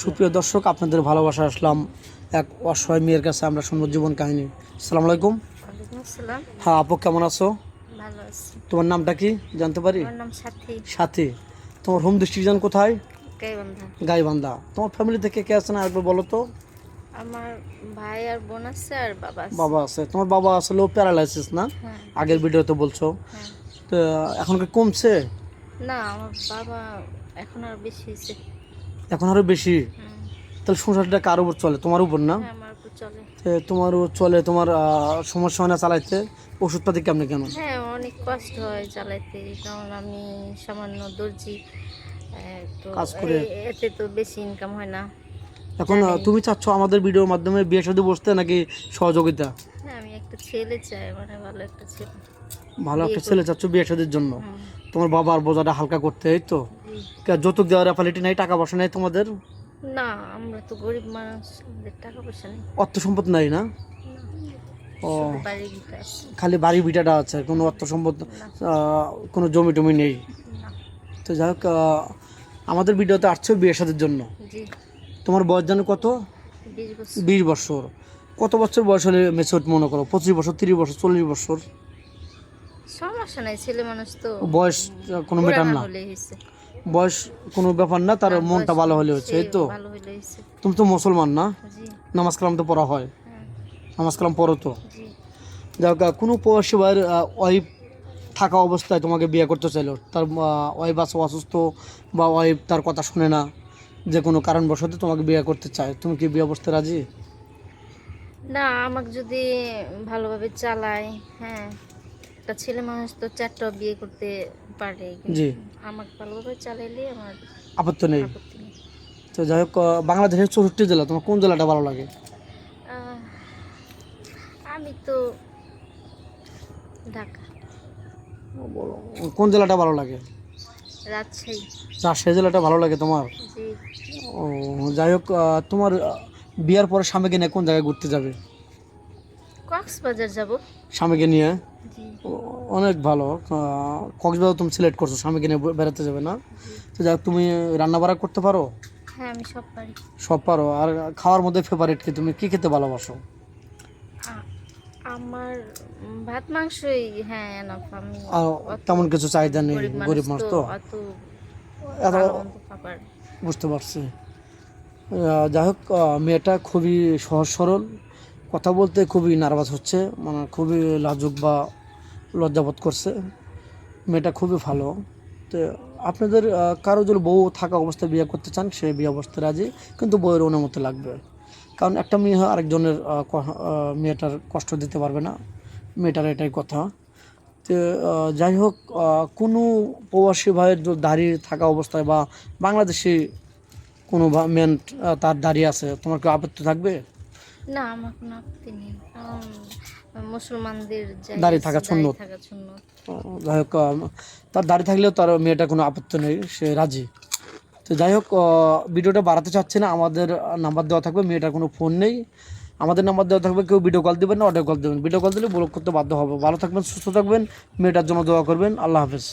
সুপ্রিয় দর্শক, আপনাদের ভালোবাসা আসলাম এক অসহায় মেয়ের কাছে। আমরা শুনবো জীবন কাহিনী। আসসালামু আলাইকুম। ওয়ালাইকুম আসসালাম। হ্যাঁ আপু, কেমন আছো? ভালো আছি। তোমার নামটা কি জানতে পারি? আমার নাম সাথী। সাথী। তোমার হোম ডিস্ট্রিক্ট কোথায়? গাইবান্ধা। গাইবান্ধা। তোমার ফ্যামিলি থেকে কে আছে না একবার বলো তো। আমার ভাই আর বোন আছে আর বাবা আছে। বাবা আছে। তোমার বাবা আসলে প্যারালাইসিস না? হ্যাঁ। আগের ভিডিওতে বলছো। হ্যাঁ। তো এখন কি কমছে? না, আমার বাবা এখন আর বেশি হয়েছে। এখন আরো বেশি? হুম। তাহলে সংসারটা কার উপর চলে? তোমার উপর না? হ্যাঁ, আমার উপর চলে। তোমারও চলে। তোমার সমস্যা হয় না চালাইতে? ওষুধপাতি কেমনে কেন? হ্যাঁ, অনেক কষ্ট হয় চালাইতে, কারণ আমি সামান্য দর্জি। তো কাজ করে এতে তো বেশি ইনকাম হয় না। এখন তুমি চাচ্ছ আমাদের ভিডিওর মাধ্যমে বিয়ে শাদী বসতে নাকি সহযোগিতা? হ্যাঁ, আমি একটা ছেলে চাই, মানে ভালো একটা ছেলে। ভালো একটা বিয়ে ছেলে চাচ্ছ বিয়ে শাদীর জন্য? হুম। তোমার বাবার বোঝাটা হালকা করতে, এই তো? জি। যৌতুক দেওয়ার অ্যাপালিটি নাই? টাকা পয়সা নাই তোমাদের? না, আমরা তো গরিব মানুষ, আমাদের টাকা পয়সা নেই। অর্থ সম্পদ নাই না? না, ও, শুধু বাড়ি ভিটা আছে। খালি বাড়ি ভিটাটা আছে, কোনো অর্থ সম্পদ না। কোনো জমি টমি নেই? না। তো যাই হোক, আমাদের ভিডিওতে আসছো বিয়ে শাদীর জন্য। জি। তোমার বয়স জানো কত? 20 বছর। 20 বছর। কত বছর বয়স হলে মেচুর মনে করো? 25 বছর, 30 বছর, 40 বছর? সমস্যা নাই, ছেলে মানুষ তো। বয়স কোনো ম্যাটার পুরানা না? হলেই হয়েছে। বয়স কোনো ব্যাপার না, তার না, মনটা বয়স ভালো হলে হচ্ছে, সে এই তো? ভালো হলেই হয়েছে। তুমি তো মুসলমান না? জি। নামাজ কালাম তো পড়া হয়? হ্যাঁ। নামাজ কালাম পড়ো তো? জি। যাক, কোনো প্রবাসী ভাইয়ের ওয়াইফ থাকা অবস্থায় তোমাকে বিয়ে করতে চাইলো, তার ওয়াইফ আছে অসুস্থ, বা ওয়াইফ তার কথা শুনে না, যে কোনো কারণবশত তোমাকে বিয়ে করতে চায়, তুমি কি বিয়ে বসতে রাজি? না, আমাকে যদি ভালোভাবে চালায়, হ্যাঁ, একটা ছেলে মানুষ তো 4টা বিয়ে করতে পারে, জি। কিন্তু আমাকে ভালোভাবে চালাইলে আমার আপত্তি নেই? আপত্তি নেই। তো যাই হোক, বাংলাদেশের 64 জেলা, তোমার কোন জেলাটা ভালো লাগে? আহ, আমি তো ঢাকা। বলো, কোন জেলাটা ভালো লাগে? রাজশাহী। রাজশাহী জেলাটা ভালো লাগে তোমার? জি। ও, যাই হোক, তোমার বিয়ার পরে স্বামীকে নিয়ে কোন জায়গায় ঘুরতে যাবে? কক্সবাজার যাব। স্বামীকে নিয়ে? জি। অনেক ভালো। কক্সবাজার তুমি সিলেক্ট করছো, স্বামীকে নিয়ে বেড়াতে যাবে না? জি। তো যাক, তুমি রান্না বাড়া করতে পারো? হ্যাঁ, আমি সব পারি। সব পারো? আর খাওয়ার মধ্যে ফেভারিট কি? তুমি কি খেতে ভালোবাসো? আমার ভাত মাংসই, হ্যাঁ, এনাফ। আমি আর অত তেমন কিছু চাহিদা নেই? গরিব মানুষ মানুষ তো, তো। অত এত ভালো মন্দ খাবার। বুঝতে পারছি। যাই হোক, মেয়েটা খুবই সহজ সরল, কথা বলতে খুবই নার্ভাস হচ্ছে, মানে খুবই লাজুক বা লজ্জাবোধ করছে। মেয়েটা খুবই ভালো। তো আপনাদের কারো যদি বউ থাকা অবস্থায় বিয়ে করতে চান, সে বিয়ে অবস্থায় রাজি, কিন্তু বউয়ের অনুমতি লাগবে। কারণ একটা মেয়ে আরেকজনের মেয়েটার কষ্ট দিতে পারবে না, মেয়েটার এটাই কথা। তো যাই হোক, কোনো প্রবাসী ভাইয়ের দাঁড়িয়ে থাকা অবস্থায় বা বাংলাদেশি কোনো মেন তার দাঁড়িয়ে আছে, তোমার কি আপত্তি থাকবে? না, আমার কোনো আপত্তি নেই, কারণ মুসলমানদের দাঁড়িয়ে থাকা সুন্নত। থাকা সুন্নত। যাই হোক, তার দাঁড়িয়ে থাকলেও তার মেয়েটা কোনো আপত্তি নেই, সে রাজি। তো যাই হোক, ভিডিওটা বাড়াতে চাচ্ছি না। আমাদের নাম্বার দেওয়া থাকবে, মেয়েটার কোনো ফোন নেই। আমাদের নাম্বার দেওয়া থাকবে, কেউ ভিডিও কল দেবেন না, অডিও কল দেবেন। ভিডিও কল দিলে ব্লক করতে বাধ্য হবে। ভালো থাকবেন, সুস্থ থাকবেন, মেয়েটার জন্য দোয়া করবেন। আল্লাহ হাফেজ।